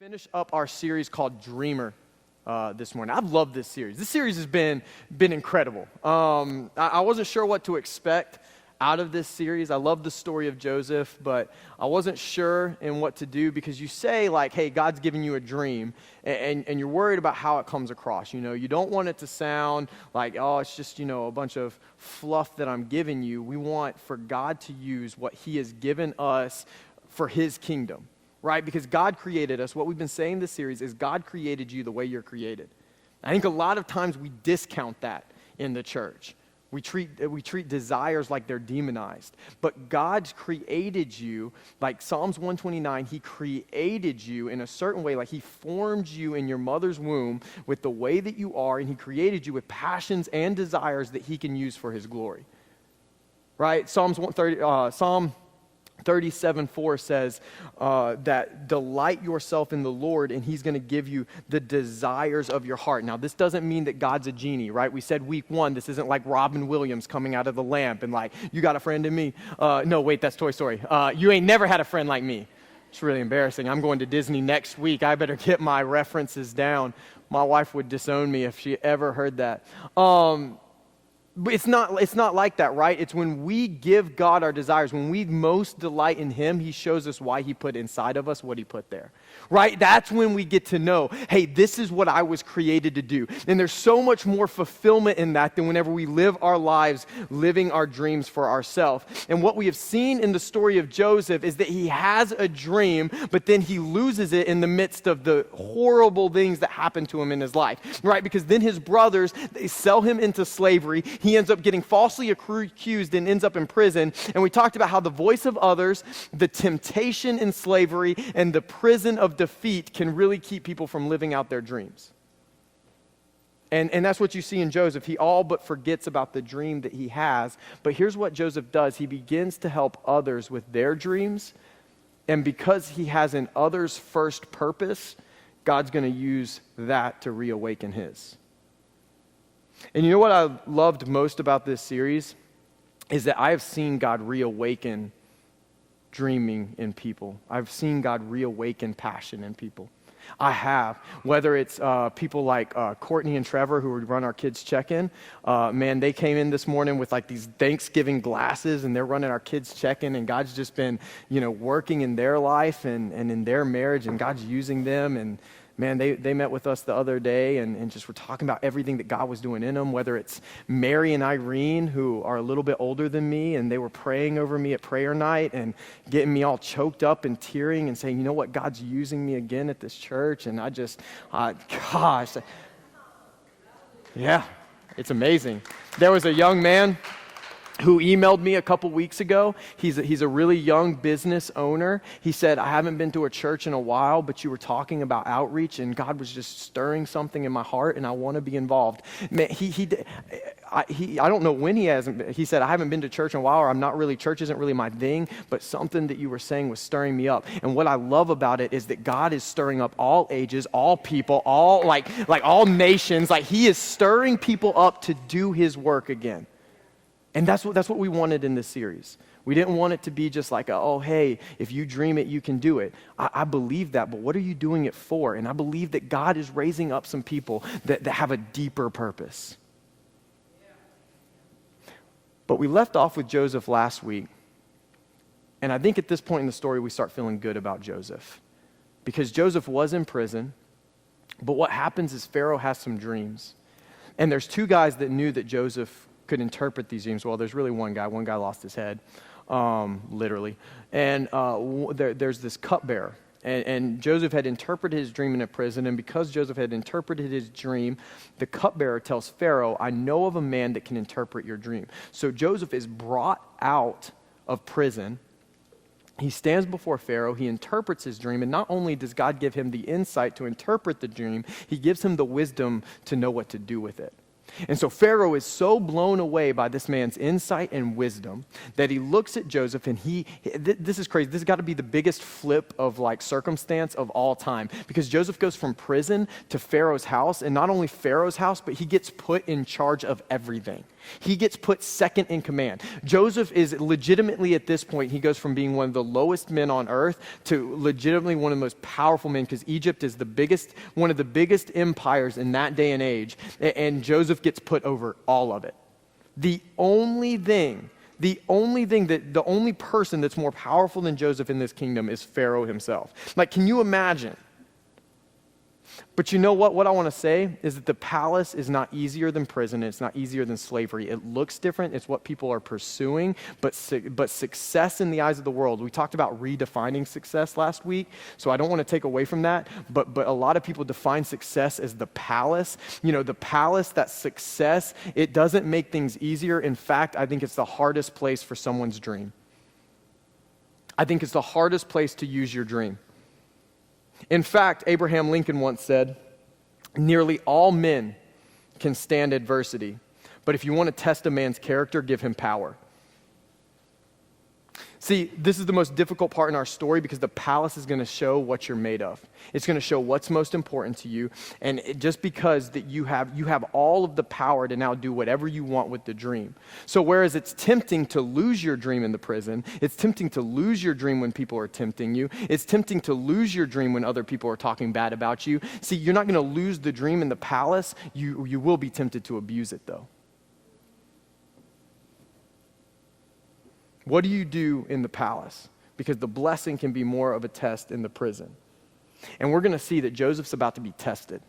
Finish up our series called Dreamer this morning. I've loved this series. This series has been incredible. I wasn't sure what to expect out of this series. I love the story of Joseph, but I wasn't sure in what to do because you say like, hey, God's giving you a dream, and you're worried about how it comes across. You know, you don't want it to sound like, oh, it's just, a bunch of fluff that I'm giving you. We want for God to use what he has given us for his kingdom. Right? Because God created us. What we've been saying this series is God created you the way you're created. I think a lot of times we discount that in the church. We treat desires like they're demonized. But God's created you, like Psalms 129, he created you in a certain way, like he formed you in your mother's womb with the way that you are, and he created you with passions and desires that he can use for his glory. Right? Psalm 37:4 says that delight yourself in the Lord and he's going to give you the desires of your heart. Now, this doesn't mean that God's a genie, right? We said week 1, this isn't like Robin Williams coming out of the lamp and like, you got a friend in me? No, wait, that's Toy Story. You ain't never had a friend like me. It's really embarrassing. I'm going to Disney next week. I better get my references down. My wife would disown me if she ever heard that. But it's not like that, right? It's when we give God our desires, when we most delight in him, he shows us why he put inside of us what he put there, right? That's when we get to know, hey, this is what I was created to do. And there's so much more fulfillment in that than whenever we live our lives living our dreams for ourselves. And what we have seen in the story of Joseph is that he has a dream, but then he loses it in the midst of the horrible things that happen to him in his life, right? Because then his brothers, they sell him into slavery. He ends up getting falsely accused and ends up in prison. And we talked about how the voice of others, the temptation in slavery, and the prison of defeat can really keep people from living out their dreams. And that's what you see in Joseph. He all but forgets about the dream that he has. But here's what Joseph does. He begins to help others with their dreams. And because he has an others first purpose, God's going to use that to reawaken his. And you know what I loved most about this series is that I have seen God reawaken dreaming in people. I've seen God reawaken passion in people. I have. Whether it's people like Courtney and Trevor who would run our kids' check-in. Man, they came in this morning with like these Thanksgiving glasses and they're running our kids' check-in, and God's just been, working in their life and in their marriage, and God's using them. And man, they met with us the other day and just were talking about everything that God was doing in them, whether it's Mary and Irene, who are a little bit older than me, and they were praying over me at prayer night and getting me all choked up and tearing and saying, you know what, God's using me again at this church. And I just, gosh, yeah, it's amazing. There was a young man who emailed me a couple weeks ago. He's a really young business owner. He said, I haven't been to a church in a while, but you were talking about outreach and God was just stirring something in my heart and I want to be involved. Man, I don't know when he hasn't. He said, I haven't been to church in a while, or church isn't really my thing, but something that you were saying was stirring me up. And what I love about it is that God is stirring up all ages, all people, all like all nations. Like he is stirring people up to do his work again. And that's what we wanted in this series. We didn't want it to be just like, oh, hey, if you dream it, you can do it. I believe that, but what are you doing it for? And I believe that God is raising up some people that have a deeper purpose. But we left off with Joseph last week. And I think at this point in the story, we start feeling good about Joseph. Because Joseph was in prison. But what happens is Pharaoh has some dreams. And there's two guys that knew that Joseph could interpret these dreams. Well, there's really one guy. One guy lost his head, literally. And there's this cupbearer. And Joseph had interpreted his dream in a prison. And because Joseph had interpreted his dream, the cupbearer tells Pharaoh, I know of a man that can interpret your dream. So Joseph is brought out of prison. He stands before Pharaoh. He interprets his dream. And not only does God give him the insight to interpret the dream, he gives him the wisdom to know what to do with it. And so Pharaoh is so blown away by this man's insight and wisdom that he looks at Joseph and this is crazy. This has got to be the biggest flip of like circumstance of all time, because Joseph goes from prison to Pharaoh's house, and not only Pharaoh's house, but he gets put in charge of everything. He gets put second in command. Joseph is legitimately at this point, he goes from being one of the lowest men on earth to legitimately one of the most powerful men, because Egypt is one of the biggest empires in that day and age, and Joseph gets put over all of it. The only person that's more powerful than Joseph in this kingdom is Pharaoh himself. Like, can you imagine? But you know what? What I want to say is that the palace is not easier than prison. It's not easier than slavery. It looks different. It's what people are pursuing. But success in the eyes of the world, we talked about redefining success last week, so I don't want to take away from that. But a lot of people define success as the palace. You know, the palace, that success, it doesn't make things easier. In fact, I think it's the hardest place for someone's dream. I think it's the hardest place to use your dream. In fact, Abraham Lincoln once said, "Nearly all men can stand adversity, but if you want to test a man's character, give him power." See, this is the most difficult part in our story because the palace is going to show what you're made of. It's going to show what's most important to you, and just because that you have all of the power to now do whatever you want with the dream. So whereas it's tempting to lose your dream in the prison, it's tempting to lose your dream when people are tempting you, it's tempting to lose your dream when other people are talking bad about you. See, you're not going to lose the dream in the palace. You will be tempted to abuse it, though. What do you do in the palace? Because the blessing can be more of a test in the prison. And we're going to see that Joseph's about to be tested.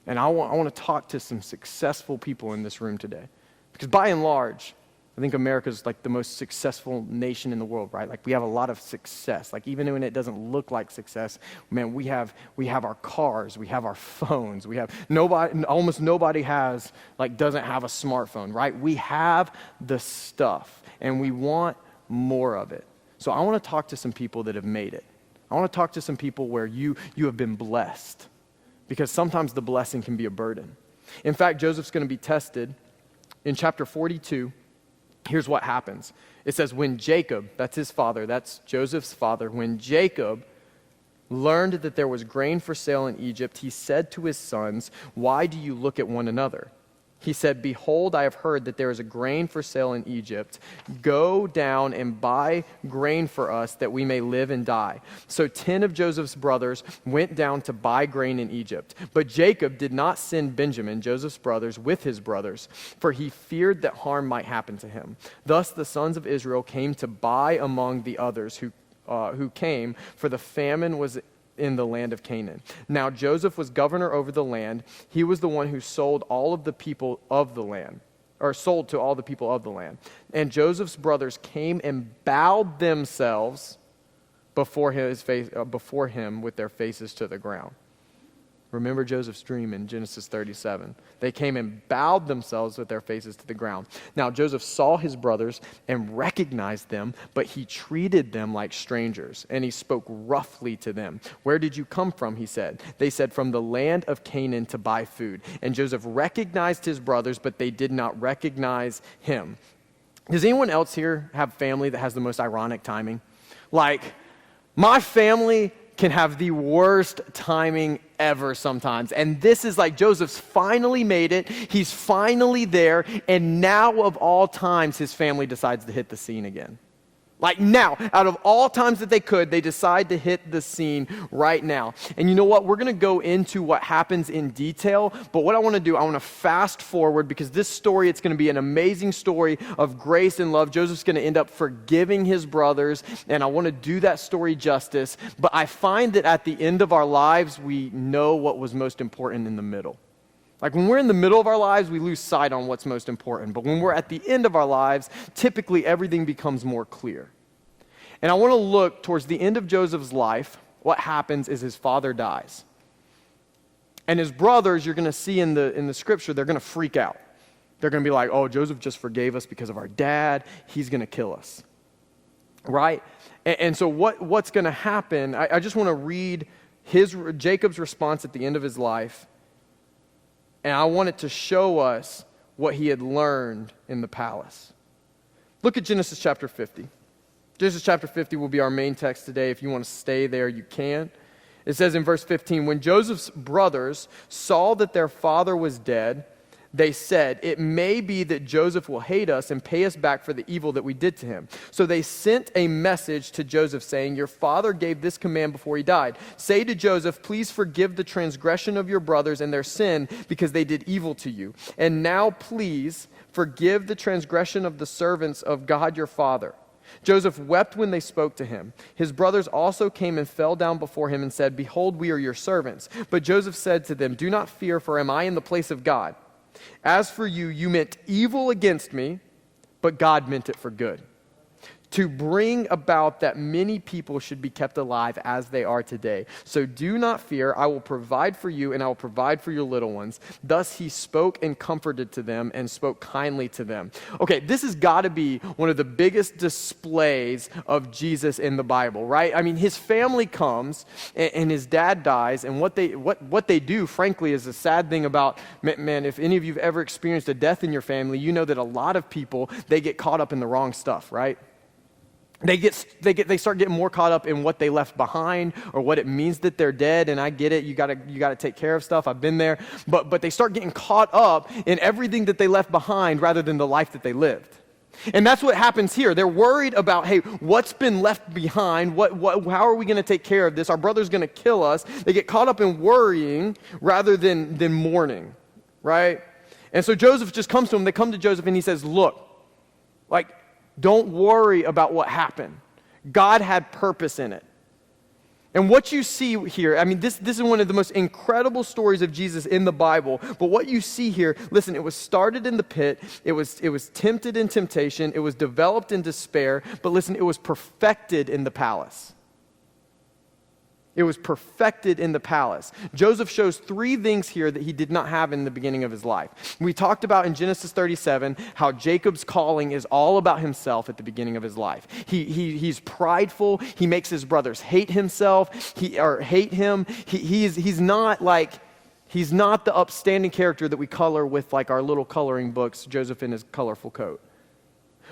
And I want to talk to some successful people in this room today. Because by and large, I think America's like the most successful nation in the world, right? Like we have a lot of success. Like even when it doesn't look like success, man, we have our cars, we have our phones, almost nobody doesn't have a smartphone, right? We have the stuff and we want more of it. So I want to talk to some people that have made it. I want to talk to some people where you have been blessed, because sometimes the blessing can be a burden. In fact, Joseph's going to be tested in chapter 42. Here's what happens. It says, when Jacob, that's his father, that's Joseph's father, when Jacob learned that there was grain for sale in Egypt, he said to his sons, "Why do you look at one another?" He said, "Behold, I have heard that there is a grain for sale in Egypt. Go down and buy grain for us that we may live and die." So 10 of Joseph's brothers went down to buy grain in Egypt. But Jacob did not send Benjamin, Joseph's brothers, with his brothers, for he feared that harm might happen to him. Thus the sons of Israel came to buy among the others who came, for the famine was in the land of Canaan. Now Joseph was governor over the land. He was the one who sold all of the people of the land, or sold to all the people of the land. And Joseph's brothers came and bowed themselves before him with their faces to the ground. Remember Joseph's dream in Genesis 37. They came and bowed themselves with their faces to the ground. Now Joseph saw his brothers and recognized them, but he treated them like strangers, and he spoke roughly to them. "Where did you come from?" he said. They said, "From the land of Canaan to buy food." And Joseph recognized his brothers, but they did not recognize him. Does anyone else here have family that has the most ironic timing? Like, my family can have the worst timing ever sometimes. And this is like Joseph's finally made it. He's finally there. And now of all times, his family decides to hit the scene again. Like now, out of all times that they could, they decide to hit the scene right now. And you know what? We're going to go into what happens in detail. But what I want to do, I want to fast forward, because this story, it's going to be an amazing story of grace and love. Joseph's going to end up forgiving his brothers. And I want to do that story justice. But I find that at the end of our lives, we know what was most important in the middle. Like when we're in the middle of our lives, we lose sight on what's most important. But when we're at the end of our lives, typically everything becomes more clear. And I want to look towards the end of Joseph's life. What happens is his father dies. And his brothers, you're going to see in the scripture, they're going to freak out. They're going to be like, "Oh, Joseph just forgave us because of our dad. He's going to kill us." Right? And so what's going to happen, I just want to read Jacob's response at the end of his life. And I want it to show us what he had learned in the palace. Look at Genesis chapter 50. Genesis chapter 50 will be our main text today. If you want to stay there, you can. It says in verse 15, "When Joseph's brothers saw that their father was dead, they said, "It may be that Joseph will hate us and pay us back for the evil that we did to him." So they sent a message to Joseph saying, "Your father gave this command before he died. Say to Joseph, please forgive the transgression of your brothers and their sin because they did evil to you. And now please forgive the transgression of the servants of God your father." Joseph wept when they spoke to him. His brothers also came and fell down before him and said, "Behold, we are your servants." But Joseph said to them, "Do not fear, for am I in the place of God? As for you, you meant evil against me, but God meant it for good, to bring about that many people should be kept alive as they are today. So do not fear, I will provide for you, and I will provide for your little ones." Thus he spoke and comforted to them and spoke kindly to them. Okay, this has got to be one of the biggest displays of Jesus in the Bible, right? I mean, his family comes and his dad dies, and what they do, frankly, is a sad thing about, man, if any of you have ever experienced a death in your family, you know that a lot of people, they get caught up in the wrong stuff, right? They start getting more caught up in what they left behind or what it means that they're dead. And I get it, you gotta take care of stuff. I've been there, but they start getting caught up in everything that they left behind rather than the life that they lived. And that's what happens here. They're worried about, hey, what's been left behind? How are we going to take care of this? Our brother's going to kill us. They get caught up in worrying rather than mourning, right? And so Joseph just comes to them. They come to Joseph and he says, "Look, don't worry about what happened. God had purpose in it." And what you see here, I mean, this is one of the most incredible stories of Jesus in the Bible. But what you see here, listen, it was started in the pit. It was tempted in temptation. It was developed in despair. But listen, it was perfected in the palace. It was perfected in the palace. Joseph shows three things here that he did not have in the beginning of his life. We talked about in Genesis 37 how Jacob's calling is all about himself at the beginning of his life. He's prideful. He makes his brothers hate himself. Hate him. He's not the upstanding character that we color with like our little coloring books, Joseph in his colorful coat.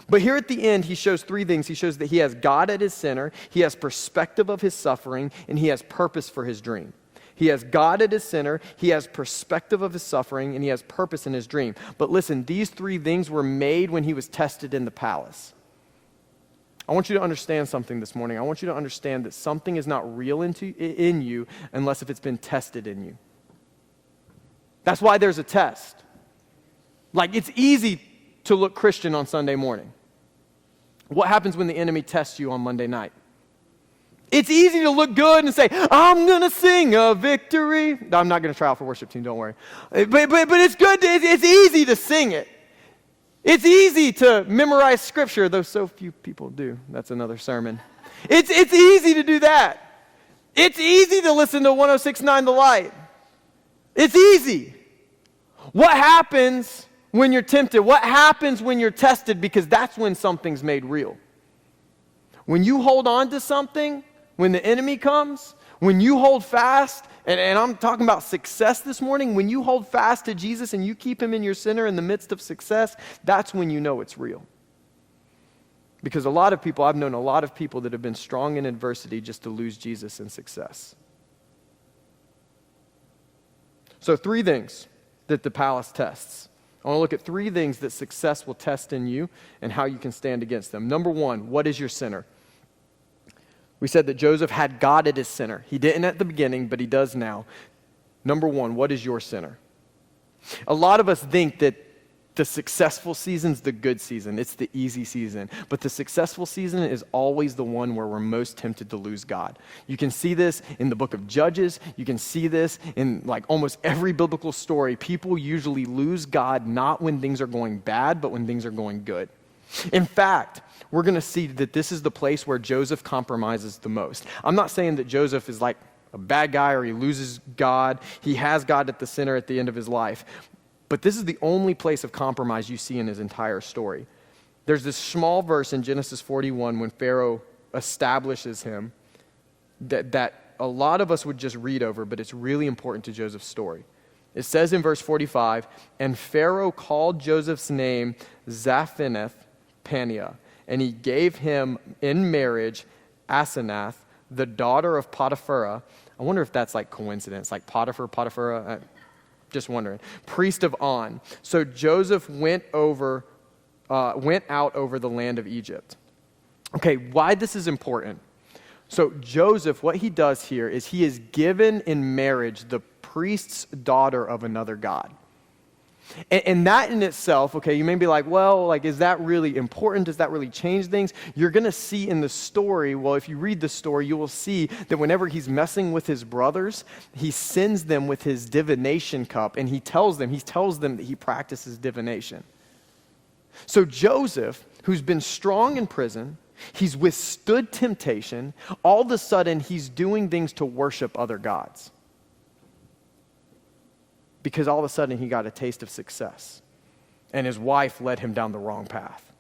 But here at the end, he shows three things. He shows that he has God at his center, he has perspective of his suffering, and he has purpose for his dream. He has God at his center, he has perspective of his suffering, and he has purpose in his dream. But listen, these three things were made when he was tested in the palace. I want you to understand something this morning. I want you to understand that something is not real in you unless if it's been tested in you. That's why there's a test. It's easy to look Christian on Sunday morning. What happens when the enemy tests you on Monday night? It's easy to look good and say, "I'm going to sing a victory." I'm not going to try out for worship team, don't worry. But it's good, it's easy to sing it. It's easy to memorize scripture, though so few people do. That's another sermon. It's easy to do that. It's easy to listen to 106.9 The Light. It's easy. What happens when you're tempted? What happens when you're tested? Because that's when something's made real. When you hold on to something, when the enemy comes, when you hold fast, and I'm talking about success this morning, when you hold fast to Jesus and you keep him in your center in the midst of success, that's when you know it's real. Because I've known a lot of people that have been strong in adversity just to lose Jesus in success. So 3 things that the palace tests. I want to look at 3 things that success will test in you and how you can stand against them. Number 1, what is your center? We said that Joseph had God at his center. He didn't at the beginning, but he does now. Number 1, what is your center? A lot of us think that the successful season's the good season. It's the easy season. But the successful season is always the one where we're most tempted to lose God. You can see this in the book of Judges. You can see this in almost every biblical story. People usually lose God not when things are going bad, but when things are going good. In fact, we're going to see that this is the place where Joseph compromises the most. I'm not saying that Joseph is like a bad guy or he loses God. He has God at the center at the end of his life. But this is the only place of compromise you see in his entire story. There's this small verse in Genesis 41 when Pharaoh establishes him that a lot of us would just read over, but it's really important to Joseph's story. It says in verse 45, "And Pharaoh called Joseph's name Zaphenath-Paneah, and he gave him in marriage Asenath, the daughter of Potiphera." I wonder if that's coincidence, Potiphera. Just wondering. Priest of On. So Joseph went out over the land of Egypt. Okay, why this is important. So Joseph, what he does here is he is given in marriage the priest's daughter of another god. And that in itself, okay, you may be like, well, like, is that really important? Does that really change things? You're going to see in the story, well, if you read the story, you will see that whenever he's messing with his brothers, he sends them with his divination cup, and he tells them that he practices divination. So Joseph, who's been strong in prison, he's withstood temptation, all of a sudden he's doing things to worship other gods. Because all of a sudden he got a taste of success. And his wife led him down the wrong path.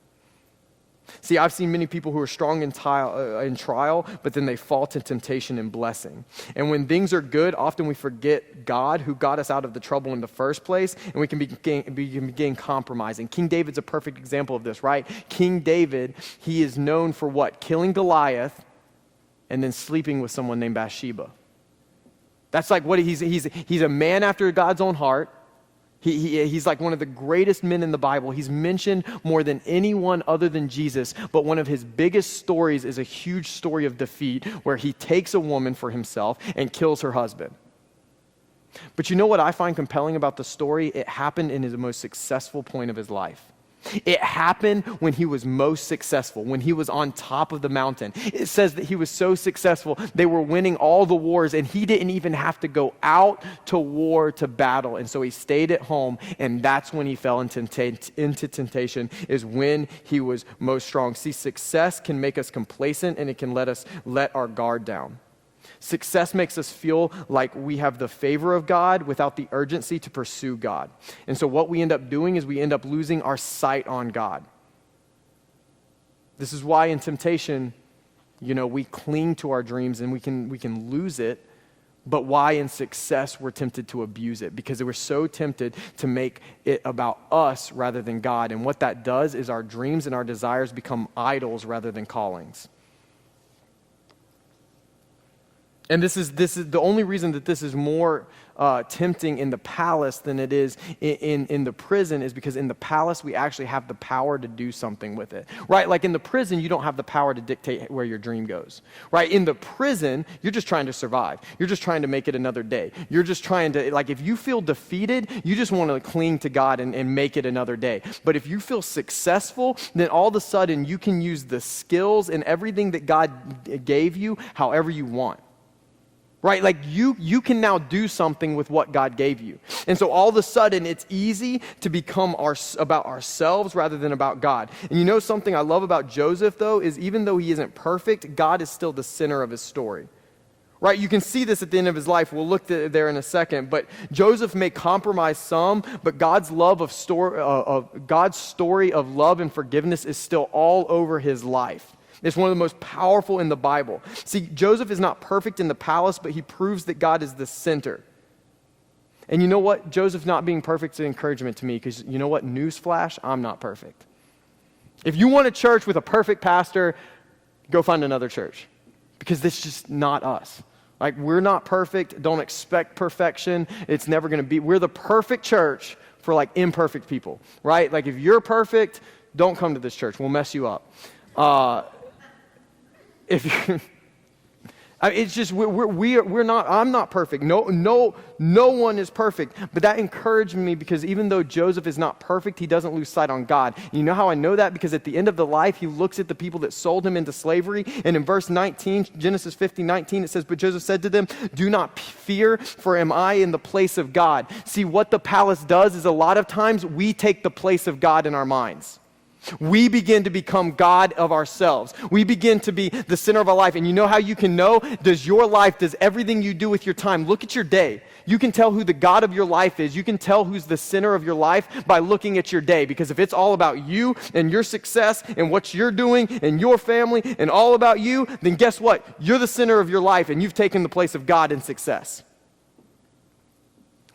See, I've seen many people who are strong in trial, but then they fall to temptation and blessing. And when things are good, often we forget God who got us out of the trouble in the first place, and we can begin compromising. King David's a perfect example of this, right? King David, he is known for what? Killing Goliath and then sleeping with someone named Bathsheba. That's like what he's a man after God's own heart. He's like one of the greatest men in the Bible. He's mentioned more than anyone other than Jesus, but one of his biggest stories is a huge story of defeat where he takes a woman for himself and kills her husband. But you know what I find compelling about the story? It happened in his most successful point of his life. It happened when he was most successful, when he was on top of the mountain. It says that he was so successful, they were winning all the wars, and he didn't even have to go out to war to battle. And so he stayed at home, and that's when he fell into temptation, is when he was most strong. See, success can make us complacent, and it can let us let our guard down. Success makes us feel like we have the favor of God without the urgency to pursue God. And so what we end up doing is we end up losing our sight on God. This is why in temptation, we cling to our dreams and we can lose it. But why in success we're tempted to abuse it? Because we're so tempted to make it about us rather than God. And what that does is our dreams and our desires become idols rather than callings. And this is the only reason that this is more tempting in the palace than it is in the prison is because in the palace we actually have the power to do something with it, right? Like in the prison, you don't have the power to dictate where your dream goes, right? In the prison, you're just trying to survive. You're just trying to make it another day. You're just trying to, like if you feel defeated, you just want to cling to God and make it another day. But if you feel successful, then all of a sudden you can use the skills and everything that God gave you however you want. Right? Like you can now do something with what God gave you. And so all of a sudden it's easy to become about ourselves rather than about God. And you know something I love about Joseph though is even though he isn't perfect, God is still the center of his story. Right? You can see this at the end of his life. We'll look there in a second. But Joseph may compromise some, but God's God's story of love and forgiveness is still all over his life. It's one of the most powerful in the Bible. See, Joseph is not perfect in the palace, but he proves that God is the center. And you know what? Joseph not being perfect is an encouragement to me because you know what? Newsflash, I'm not perfect. If you want a church with a perfect pastor, go find another church because this is just not us. Like, we're not perfect. Don't expect perfection. It's never going to be. We're the perfect church for like imperfect people, right? Like if you're perfect, don't come to this church. We'll mess you up. It's just we're not. I'm not perfect. No one is perfect. But that encouraged me because even though Joseph is not perfect, he doesn't lose sight on God. And you know how I know that? Because at the end of the life, he looks at the people that sold him into slavery, and in verse 19, Genesis 50:19, it says, "But Joseph said to them, 'Do not fear, for am I in the place of God?'" See, what the palace does is a lot of times we take the place of God in our minds. We begin to become God of ourselves. We begin to be the center of our life. And you know how you can know? Does everything you do with your time, look at your day. You can tell who the God of your life is. You can tell who's the center of your life by looking at your day. Because if it's all about you and your success and what you're doing and your family and all about you, then guess what? You're the center of your life and you've taken the place of God in success.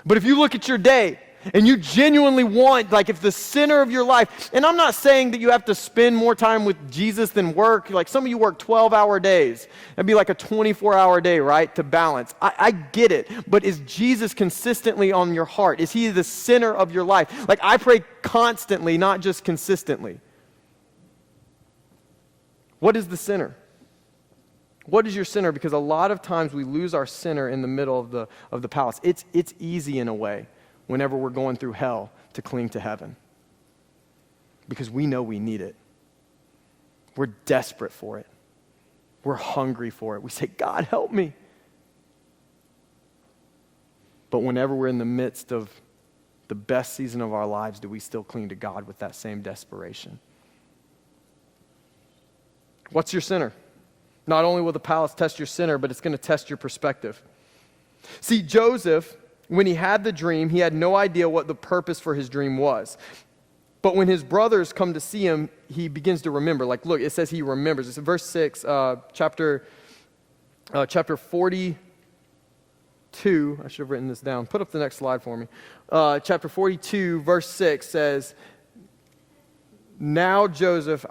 But if you look at your day, and you genuinely want, like if the center of your life, and I'm not saying that you have to spend more time with Jesus than work. Like some of you work 12-hour days. That'd be like a 24-hour day, right, to balance. I get it, but is Jesus consistently on your heart? Is he the center of your life? Like I pray constantly, not just consistently. What is the center? What is your center? Because a lot of times we lose our center in the middle of the palace. It's easy in a way whenever we're going through hell to cling to heaven because we know we need it. We're desperate for it. We're hungry for it. We say, God, help me. But whenever we're in the midst of the best season of our lives, do we still cling to God with that same desperation? What's your center? Not only will the palace test your center, but it's going to test your perspective. See, Joseph, when he had the dream, he had no idea what the purpose for his dream was. But when his brothers come to see him, he begins to remember. Like, look, it says he remembers. It's in verse 6, chapter 42. I should have written this down. Put up the next slide for me. Chapter 42, verse 6 says, Now Joseph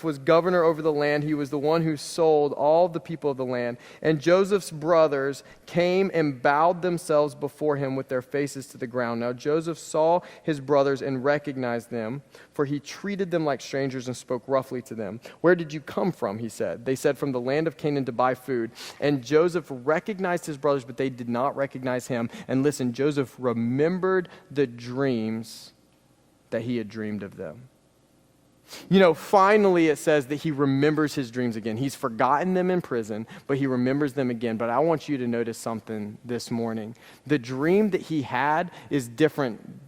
was governor over the land. He was the one who sold all the people of the land. And Joseph's brothers came and bowed themselves before him with their faces to the ground. Now Joseph saw his brothers and recognized them, for he treated them like strangers and spoke roughly to them. Where did you come from, he said. They said, from the land of Canaan to buy food. And Joseph recognized his brothers, but they did not recognize him. And listen, Joseph remembered the dreams that he had dreamed of them. You know, finally it says that he remembers his dreams again. He's forgotten them in prison, but he remembers them again. But I want you to notice something this morning. The dream that he had is different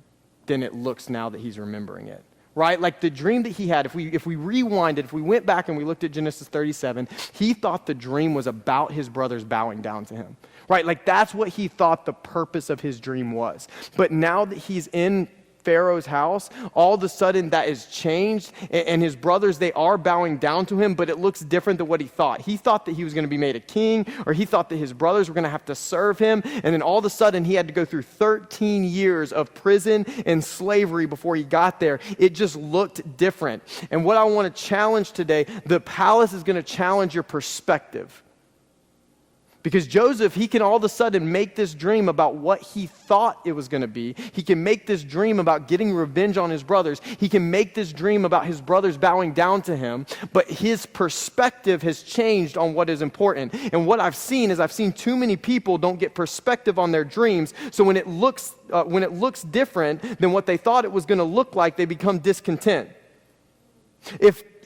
than it looks now that he's remembering it. Right? Like the dream that he had, if we rewinded, if we went back and we looked at Genesis 37, he thought the dream was about his brothers bowing down to him. Right? Like that's what he thought the purpose of his dream was. But now that he's in Pharaoh's house, all of a sudden that is changed, and his brothers, they are bowing down to him, but it looks different than what he thought. He thought that he was going to be made a king, or he thought that his brothers were going to have to serve him, and then all of a sudden he had to go through 13 years of prison and slavery before he got there. It just looked different. And what I want to challenge today, the palace is going to challenge your perspective. Because Joseph, he can all of a sudden make this dream about what he thought it was going to be. He can make this dream about getting revenge on his brothers. He can make this dream about his brothers bowing down to him. But his perspective has changed on what is important. And what I've seen is too many people don't get perspective on their dreams. So when it looks different than what they thought it was going to look like, they become discontent.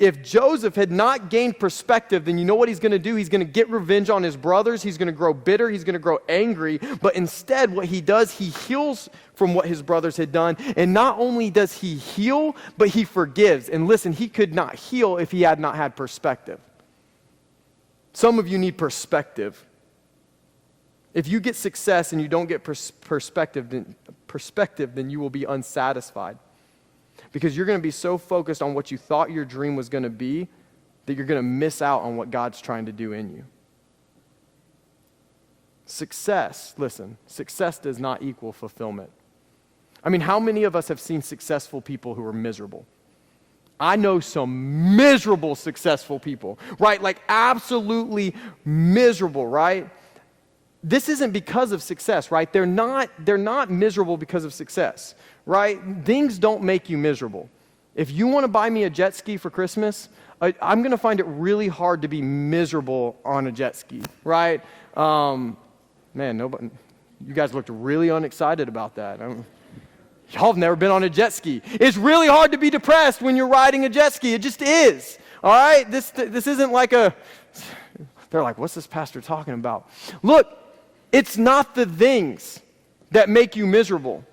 If Joseph had not gained perspective, then you know what he's going to do? He's going to get revenge on his brothers. He's going to grow bitter. He's going to grow angry. But instead, what he does, he heals from what his brothers had done. And not only does he heal, but he forgives. And listen, he could not heal if he had not had perspective. Some of you need perspective. If you get success and you don't get perspective, then you will be unsatisfied. Because you're going to be so focused on what you thought your dream was going to be that you're going to miss out on what God's trying to do in you. Success does not equal fulfillment. I mean, how many of us have seen successful people who are miserable? I know some miserable successful people, right? Like absolutely miserable, right? This isn't because of success, right? They're not miserable because of success, right? Things don't make you miserable. If you want to buy me a jet ski for Christmas, I'm going to find it really hard to be miserable on a jet ski, right? You guys looked really unexcited about that. Y'all have never been on a jet ski. It's really hard to be depressed when you're riding a jet ski. It just is, all right? This isn't like they're like, what's this pastor talking about? Look, it's not the things that make you miserable.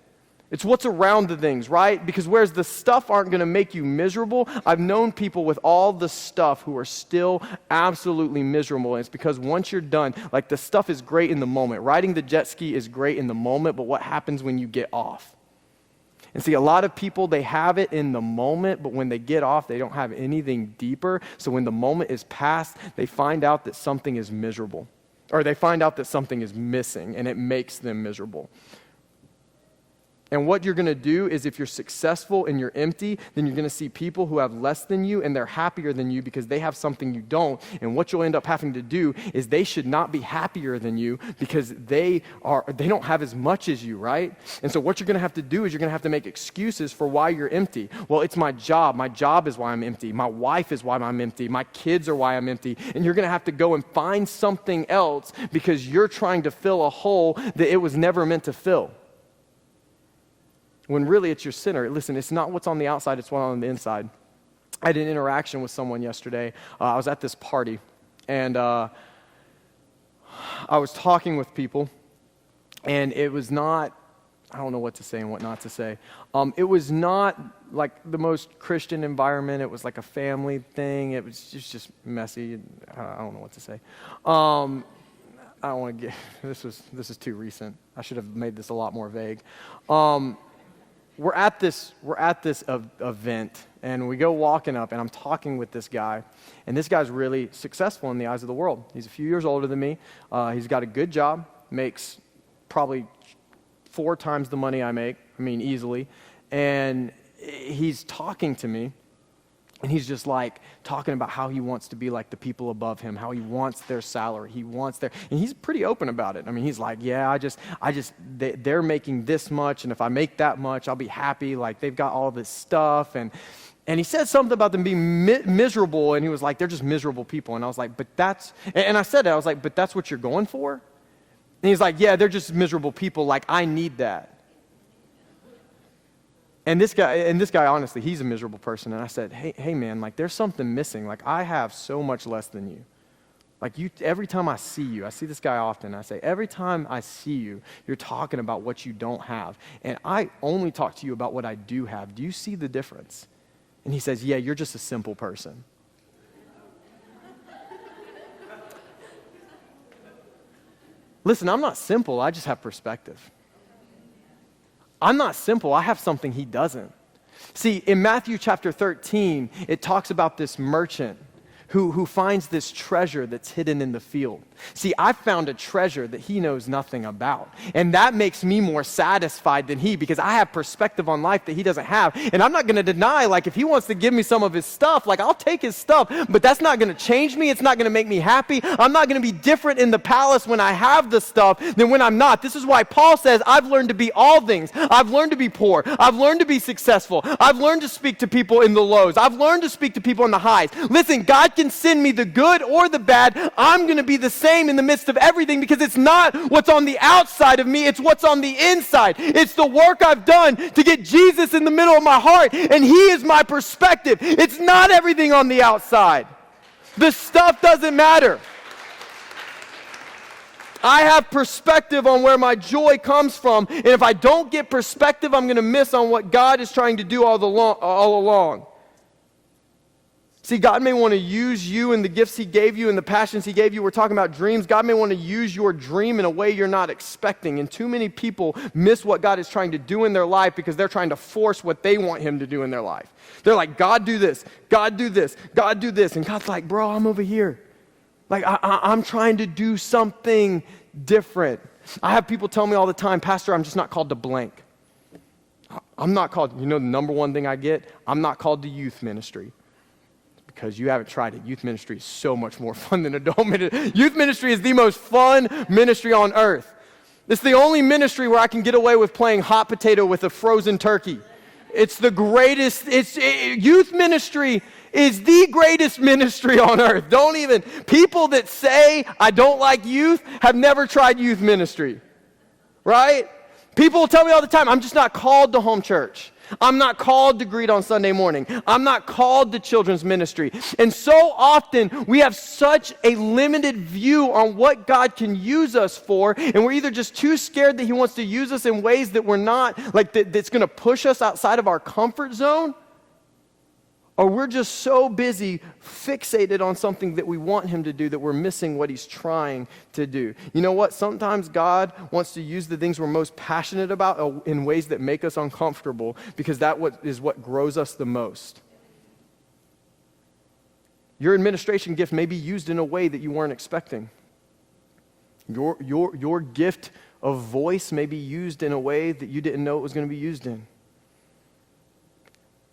It's what's around the things, right? Because whereas the stuff aren't going to make you miserable, I've known people with all the stuff who are still absolutely miserable. And it's because once you're done, like the stuff is great in the moment. Riding the jet ski is great in the moment, but what happens when you get off? And see, a lot of people, they have it in the moment, but when they get off, they don't have anything deeper. So when the moment is past, they find out that something is miserable. Or they find out that something is missing, and it makes them miserable. And what you're going to do is if you're successful and you're empty, then you're going to see people who have less than you and they're happier than you because they have something you don't. And what you'll end up having to do is they should not be happier than you because they don't have as much as you, right? And so what you're going to have to do is you're going to have to make excuses for why you're empty. Well, it's my job. My job is why I'm empty. My wife is why I'm empty. My kids are why I'm empty. And you're going to have to go and find something else because you're trying to fill a hole that it was never meant to fill. When really it's your sinner. Listen, it's not what's on the outside, it's what's on the inside. I had an interaction with someone yesterday. I was at this party, and I was talking with people, and it was not, I don't know what to say and what not to say. It was not like the most Christian environment. It was like a family thing. It was just messy. I don't know what to say. I don't want to get, this is too recent. I should have made this a lot more vague. We're at this event, and we go walking up, and I'm talking with this guy, and this guy's really successful in the eyes of the world. He's a few years older than me. He's got a good job, makes probably 4 times the money I make, easily, and he's talking to me, and he's just like talking about how he wants to be like the people above him, how he wants their salary, and he's pretty open about it. He's like, yeah, they're making this much, and if I make that much, I'll be happy. Like they've got all this stuff, and he said something about them being miserable, and he was like, they're just miserable people, and I was like, and I said that, I was like, but that's what you're going for? And he's like, yeah, they're just miserable people, like I need that. And this guy, honestly, he's a miserable person. And I said, hey, man, like there's something missing. Like I have so much less than you. Like every time I see you, I see this guy often. I say, every time I see you, you're talking about what you don't have. And I only talk to you about what I do have. Do you see the difference? And he says, yeah, you're just a simple person. Listen, I'm not simple. I just have perspective. I'm not simple. I have something he doesn't. See, in Matthew chapter 13, it talks about this merchant who finds this treasure that's hidden in the field. See, I found a treasure that he knows nothing about. And that makes me more satisfied than he, because I have perspective on life that he doesn't have. And I'm not going to deny, like, if he wants to give me some of his stuff, like, I'll take his stuff, but that's not going to change me. It's not going to make me happy. I'm not going to be different in the palace when I have the stuff than when I'm not. This is why Paul says, I've learned to be all things. I've learned to be poor. I've learned to be successful. I've learned to speak to people in the lows. I've learned to speak to people in the highs. Listen, God can send me the good or the bad. I'm going to be the same in the midst of everything, because it's not what's on the outside of me, it's what's on the inside. It's the work I've done to get Jesus in the middle of my heart, and he is my perspective. It's not everything on the outside. The stuff doesn't matter. I have perspective on where my joy comes from, and if I don't get perspective, I'm going to miss on what God is trying to do all along. See, God may want to use you and the gifts he gave you and the passions he gave you. We're talking about dreams. God may want to use your dream in a way you're not expecting. And too many people miss what God is trying to do in their life because they're trying to force what they want him to do in their life. They're like, God, do this. God, do this. God, do this. And God's like, bro, I'm over here. Like, I'm trying to do something different. I have people tell me all the time, Pastor, I'm just not called to blank. I'm not called, the number one thing I get, I'm not called to youth ministry. Because you haven't tried it. Youth ministry is so much more fun than adult ministry. Youth ministry is the most fun ministry on earth. It's the only ministry where I can get away with playing hot potato with a frozen turkey. It's the greatest. Youth ministry is the greatest ministry on earth. People that say I don't like youth have never tried youth ministry, right? People will tell me all the time, I'm just not called to home church. I'm not called to greet on Sunday morning. I'm not called to children's ministry. And so often we have such a limited view on what God can use us for, and we're either just too scared that he wants to use us in ways that we're not, like that's going to push us outside of our comfort zone, or we're just so busy fixated on something that we want him to do that we're missing what he's trying to do. You know what? Sometimes God wants to use the things we're most passionate about in ways that make us uncomfortable, because that is what grows us the most. Your administration gift may be used in a way that you weren't expecting. Your gift A voice may be used in a way that you didn't know it was going to be used in.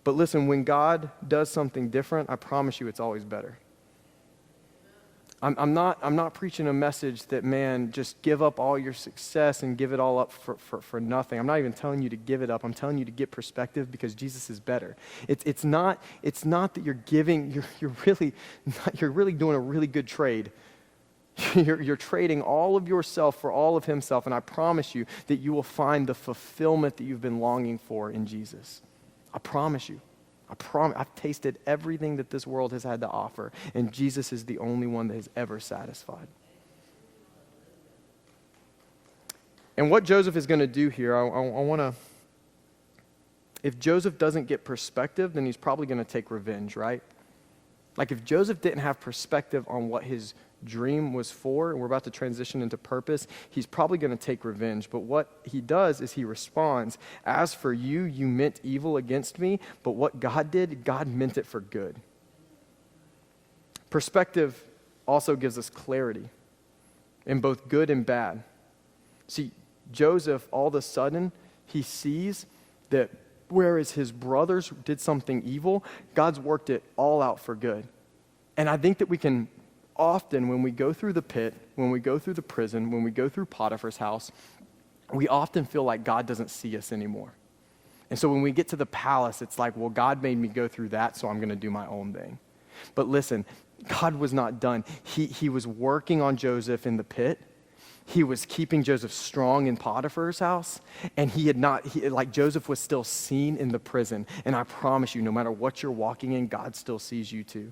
But listen, when God does something different, I promise you it's always better. I'm not preaching a message that, man, just give up all your success and give it all up for nothing. I'm not even telling you to give it up. I'm telling you to get perspective because Jesus is better. It's not that you're giving, you're really doing a really good trade. You're trading all of yourself for all of himself, and I promise you that you will find the fulfillment that you've been longing for in Jesus. I promise you. I've tasted everything that this world has had to offer, and Jesus is the only one that has ever satisfied. And what Joseph is going to do here, I want to, if Joseph doesn't get perspective, then he's probably going to take revenge, right? Like if Joseph didn't have perspective on what his dream was for, and we're about to transition into purpose, he's probably going to take revenge. But what he does is he responds, as for you, you meant evil against me, but what God did, God meant it for good. Perspective also gives us clarity in both good and bad. See, Joseph, all of a sudden, he sees that whereas his brothers did something evil, God's worked it all out for good. And I think that we can often, when we go through the pit, when we go through the prison, when we go through Potiphar's house, we often feel like God doesn't see us anymore. And so when we get to the palace, it's like, well, God made me go through that, so I'm going to do my own thing. But listen, God was not done. He was working on Joseph in the pit. He was keeping Joseph strong in Potiphar's house, and Joseph was still seen in the prison. And I promise you, no matter what you're walking in, God still sees you too.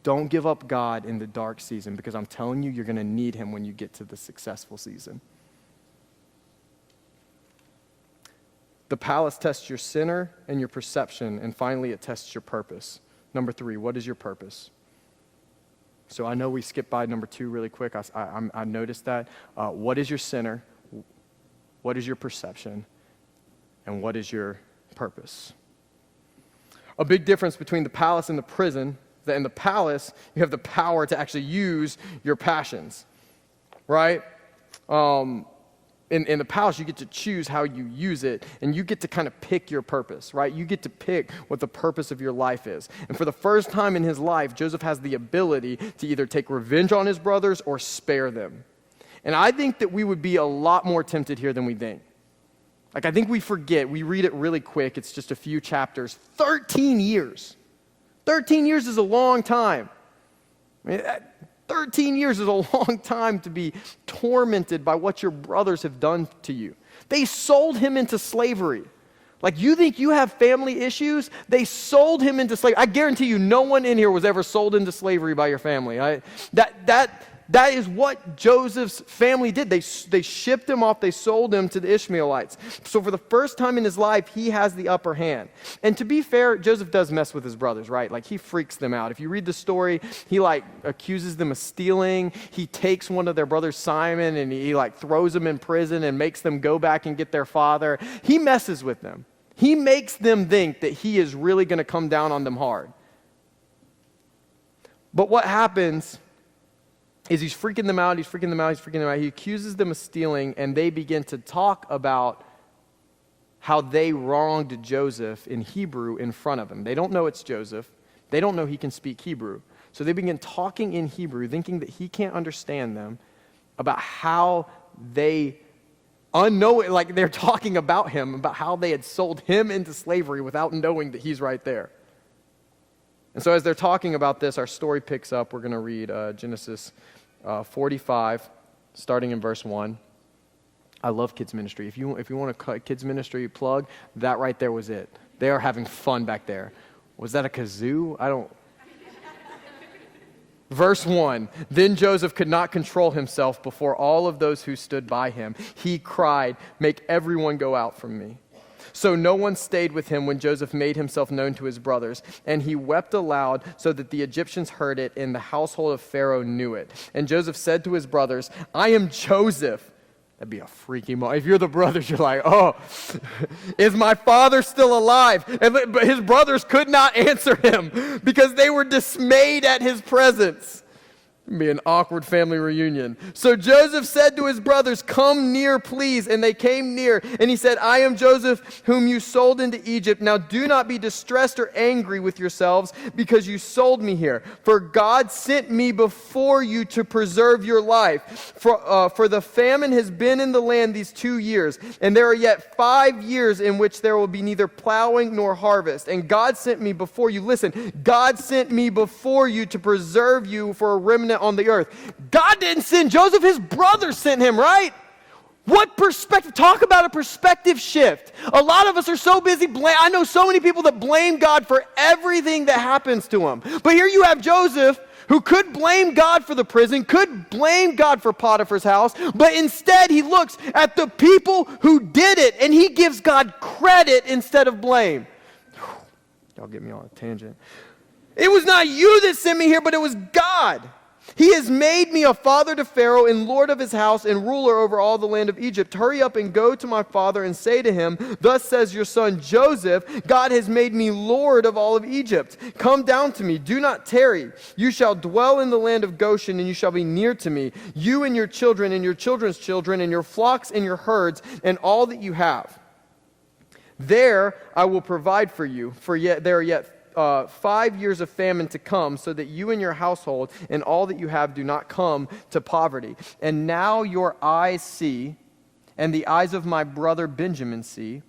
Don't give up God in the dark season, because I'm telling you, you're going to need him when you get to the successful season. The palace tests your center and your perception, and finally it tests your purpose. Number 3, what is your purpose? So I know we skipped by number 2 really quick. I noticed that. What is your center? What is your perception? And what is your purpose? A big difference between the palace and the prison is that in the palace, you have the power to actually use your passions, right? In the palace, you get to choose how you use it, and you get to kind of pick your purpose, right? You get to pick what the purpose of your life is. And for the first time in his life, Joseph has the ability to either take revenge on his brothers or spare them. And I think that we would be a lot more tempted here than we think. Like, I think we forget. We read it really quick. It's just a few chapters. 13 years. 13 years is a long time. I mean, 13 years is a long time to be tormented by what your brothers have done to you. They sold him into slavery. Like, you think you have family issues? They sold him into slavery. I guarantee you no one in here was ever sold into slavery by your family. That is what Joseph's family did. They shipped him off. They sold him to the Ishmaelites. So for the first time in his life, he has the upper hand. And to be fair, Joseph does mess with his brothers, right? Like, he freaks them out. If you read the story, he accuses them of stealing. He takes one of their brothers, Simon, and he throws him in prison and makes them go back and get their father. He messes with them. He makes them think that he is really going to come down on them hard. But what happens is he's freaking them out. He accuses them of stealing, and they begin to talk about how they wronged Joseph in Hebrew in front of him. They don't know it's Joseph. They don't know he can speak Hebrew. So they begin talking in Hebrew, thinking that he can't understand them, about how they they're talking about him, about how they had sold him into slavery without knowing that he's right there. And so as they're talking about this, our story picks up. We're going to read Genesis 45, starting in verse 1. I love kids ministry. If you want a kids ministry plug, that right there was it. They are having fun back there. Was that a kazoo? Verse 1, then Joseph could not control himself before all of those who stood by him. He cried, "Make everyone go out from me." So no one stayed with him when Joseph made himself known to his brothers. And he wept aloud so that the Egyptians heard it, and the household of Pharaoh knew it. And Joseph said to his brothers, "I am Joseph." That'd be a freaky moment. If you're the brothers, you're like, "Oh, is my father still alive?" But his brothers could not answer him because they were dismayed at his presence. Be an awkward family reunion. So Joseph said to his brothers, "Come near, please." And they came near. And he said, "I am Joseph, whom you sold into Egypt. Now do not be distressed or angry with yourselves because you sold me here. For God sent me before you to preserve your life. For the famine has been in the land these 2 years. And there are yet 5 years in which there will be neither plowing nor harvest. And God sent me before you." Listen, God sent me before you to preserve you for a remnant on the earth. God didn't send Joseph, his brothers sent him, right? What perspective? Talk about a perspective shift. A lot of us are so busy. I know so many people that blame God for everything that happens to them. But here you have Joseph, who could blame God for the prison, could blame God for Potiphar's house, but instead he looks at the people who did it, and he gives God credit instead of blame. Y'all get me on a tangent. It was not you that sent me here, but it was God. He has made me a father to Pharaoh and lord of his house and ruler over all the land of Egypt. Hurry up and go to my father and say to him, "Thus says your son Joseph, God has made me lord of all of Egypt. Come down to me, do not tarry. You shall dwell in the land of Goshen, and you shall be near to me, you and your children and your children's children and your flocks and your herds and all that you have. There I will provide for you, for there are yet 5 years of famine to come, so that you and your household and all that you have do not come to poverty. And now your eyes see, and the eyes of my brother Benjamin see,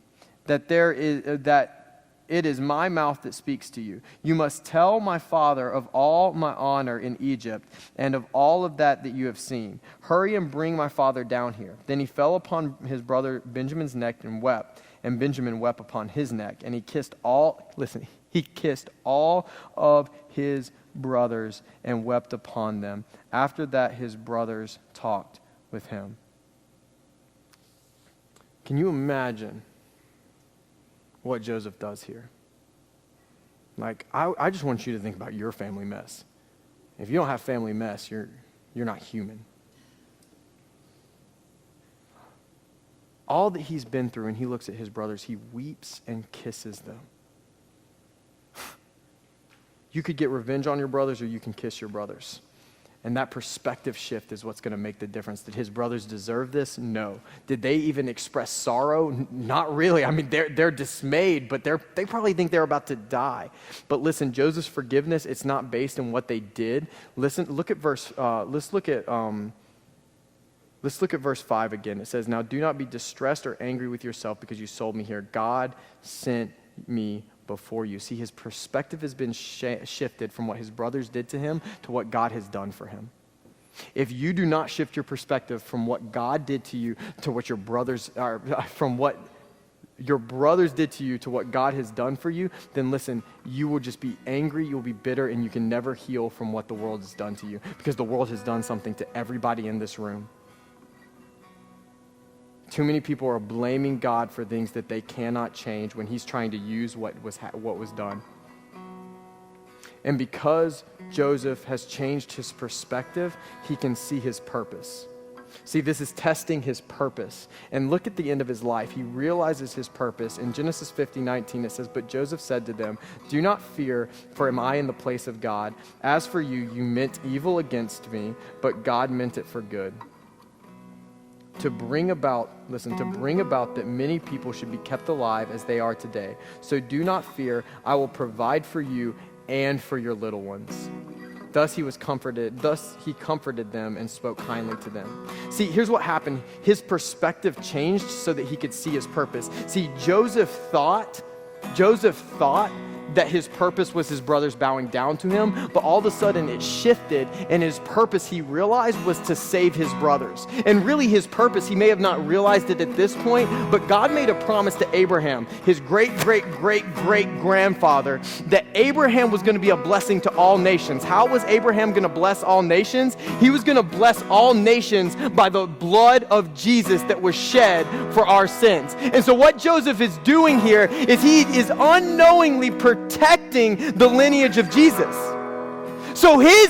that it is my mouth that speaks to you. You must tell my father of all my honor in Egypt, and of all of that you have seen. Hurry and bring my father down here." Then he fell upon his brother Benjamin's neck and wept, and Benjamin wept upon his neck, and he kissed all of his brothers and wept upon them. After that, his brothers talked with him. Can you imagine what Joseph does here? Like, I just want you to think about your family mess. If you don't have family mess, you're not human. All that he's been through, and he looks at his brothers, he weeps and kisses them. You could get revenge on your brothers, or you can kiss your brothers. And that perspective shift is what's going to make the difference. Did his brothers deserve this? No. Did they even express sorrow? Not really. I mean, they're dismayed, but they probably think they're about to die. But listen, Joseph's forgiveness, it's not based on what they did. Listen, look at verse. Let's look at verse 5 again. It says, "Now do not be distressed or angry with yourself because you sold me here. God sent me before you." See, his perspective has been shifted from what his brothers did to him to what God has done for him. If you do not shift your perspective from what God did to you to what your brothers are, from what your brothers did to you to what God has done for you, then listen, you will just be angry, you'll be bitter, and you can never heal from what the world has done to you, because the world has done something to everybody in this room. Too many people are blaming God for things that they cannot change when he's trying to use what was done. And because Joseph has changed his perspective, he can see his purpose. See, this is testing his purpose. And look at the end of his life. He realizes his purpose. In Genesis 50:19, it says, "But Joseph said to them, 'Do not fear, for am I in the place of God? As for you, you meant evil against me, but God meant it for good, to bring about that many people should be kept alive as they are today. So do not fear, I will provide for you and for your little ones.' Thus he comforted them and spoke kindly to them." See, here's what happened. His perspective changed so that he could see his purpose. See, Joseph thought that his purpose was his brothers bowing down to him, but all of a sudden it shifted, and his purpose, he realized, was to save his brothers. And really his purpose, he may have not realized it at this point, but God made a promise to Abraham, his great-great-great-great-grandfather, that Abraham was going to be a blessing to all nations. How was Abraham going to bless all nations? He was going to bless all nations by the blood of Jesus that was shed for our sins. And so what Joseph is doing here is he is unknowingly protecting the lineage of Jesus. So his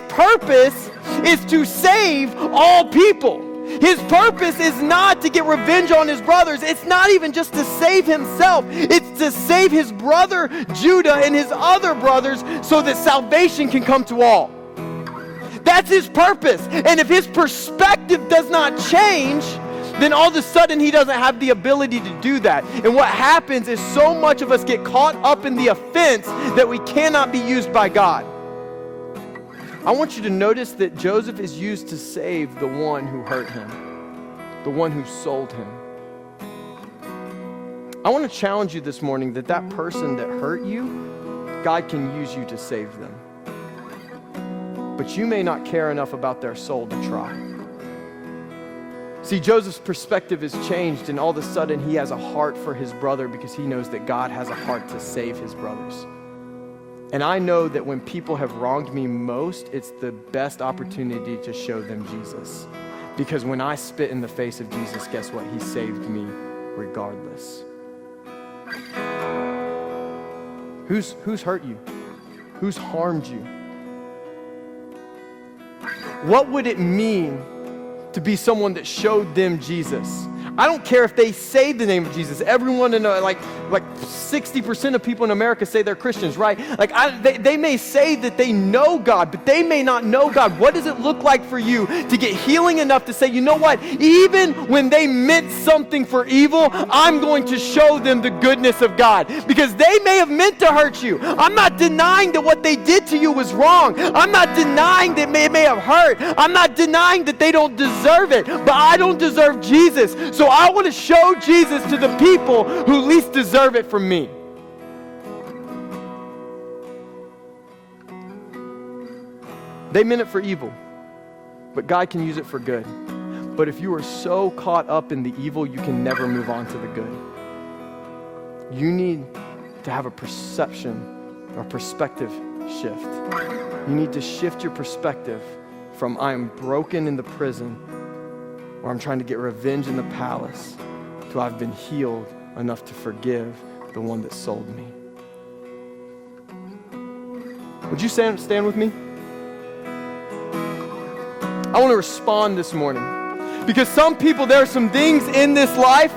purpose is to save all people. His purpose is not to get revenge on his brothers. It's not even just to save himself. It's to save his brother Judah and his other brothers so that salvation can come to all. That's his purpose. And if his perspective does not change, then all of a sudden he doesn't have the ability to do that. And what happens is so much of us get caught up in the offense that we cannot be used by God. I want you to notice that Joseph is used to save the one who hurt him, the one who sold him. I want to challenge you this morning that that person that hurt you, God can use you to save them. But you may not care enough about their soul to try. See, Joseph's perspective has changed, and all of a sudden he has a heart for his brother because he knows that God has a heart to save his brothers. And I know that when people have wronged me most, it's the best opportunity to show them Jesus. Because when I spit in the face of Jesus, guess what? He saved me regardless. Who's hurt you? Who's harmed you? What would it mean to be someone that showed them Jesus? I don't care if they say the name of Jesus. Everyone in like 60% of people in America say they're Christians, right? They may say that they know God, but they may not know God. What does it look like for you to get healing enough to say, you know what? Even when they meant something for evil, I'm going to show them the goodness of God, because they may have meant to hurt you. I'm not denying that what they did to you was wrong. I'm not denying that it may have hurt. I'm not denying that they don't deserve it, but I don't deserve Jesus. So I want to show Jesus to the people who least deserve it from me. They meant it for evil, but God can use it for good. But if you are so caught up in the evil, you can never move on to the good. You need to have a perception or perspective shift. You need to shift your perspective from I am broken in the prison, or I'm trying to get revenge in the palace, to I've been healed enough to forgive the one that sold me. Would you stand with me? I want to respond this morning, because some people, there are some things in this life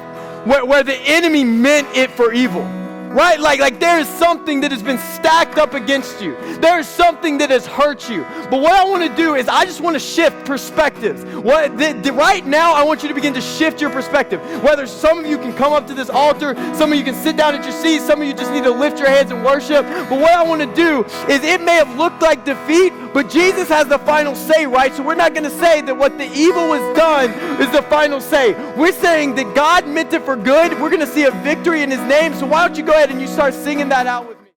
where the enemy meant it for evil. Right? Like there is something that has been stacked up against you. There is something that has hurt you. But what I want to do is I just want to shift perspectives. Right now, I want you to begin to shift your perspective. Whether some of you can come up to this altar, some of you can sit down at your seat, some of you just need to lift your hands and worship. But what I want to do is, it may have looked like defeat, but Jesus has the final say, right? So we're not going to say that what the evil was done is the final say. We're saying that God meant it for good. We're going to see a victory in his name. So why don't you go ahead and you start singing that out with me?